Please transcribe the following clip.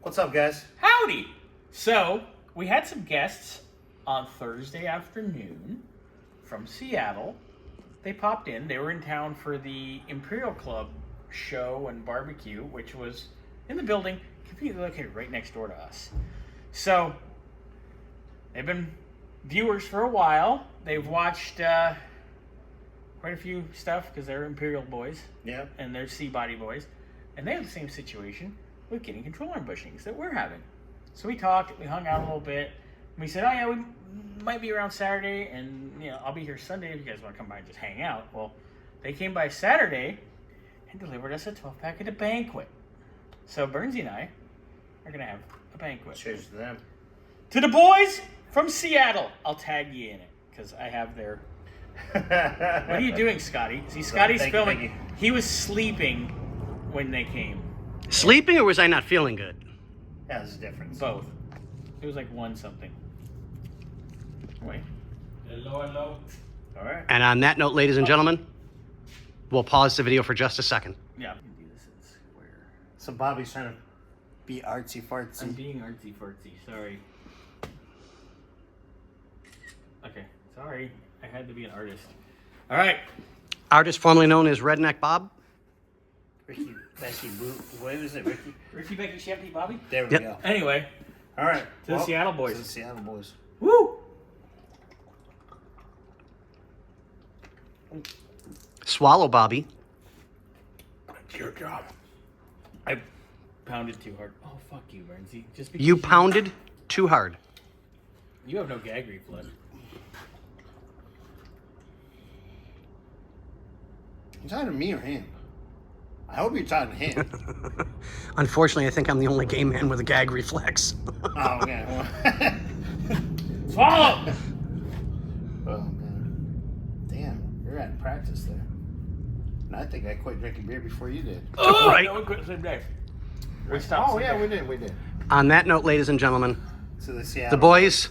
What's up, guys? Howdy! So, we had some guests on Thursday afternoon from Seattle. They popped in. They were in town for the Imperial Club show and barbecue, which was in the building, conveniently located right next door to us. So, they've been viewers for a while. They've watched quite a few stuff because they're Imperial boys. Yeah. And they're Sea-Body boys. And they have the same situation with getting control arm bushings that we're having. So we talked, we hung out a little bit, and we said, oh yeah, we might be around Saturday, and I'll be here Sunday if you guys want to come by and just hang out. Well, they came by Saturday and delivered us a 12-pack at a banquet. So Bernsey and I are going to have a banquet. Cheers to them. To the boys from Seattle. I'll tag you in it, because I have their... What are you doing, Scotty? See, Scotty's filming. Thank you. He was sleeping when they came. Sleeping, or was I not feeling good? Yeah, there's a difference. Both. It was like one something. Wait. Hello. All right. And on that note, ladies and gentlemen, we'll pause the video for just a second. Yeah. We can do this in square. So Bobby's trying to be artsy fartsy. I'm being artsy fartsy. Sorry. Okay. Sorry. I had to be an artist. All right. Artist formerly known as Redneck Bob. Ricky, Becky, Boo. What is it, Ricky? Ricky, Becky, Shempy, Bobby. There we Yep. go. Anyway, All right. to the Seattle To boys. the Seattle boys. Woo! Swallow Bobby. Dear God. I pounded too hard. Oh, fuck you, Bernsey. Just because You pounded too hard. You have no gag reflex. You talking to me or him? I hope you're talking to him. Unfortunately, I think I'm the only gay man with a gag reflex. Oh, okay. Well, Swallow! oh, man. Damn, you're at practice there. And I think I quit drinking beer before you did. Oh, Right. no, we quit the same day. We stopped. Oh, the yeah, same day. we did. On that note, ladies and gentlemen, To the Seattle. the boys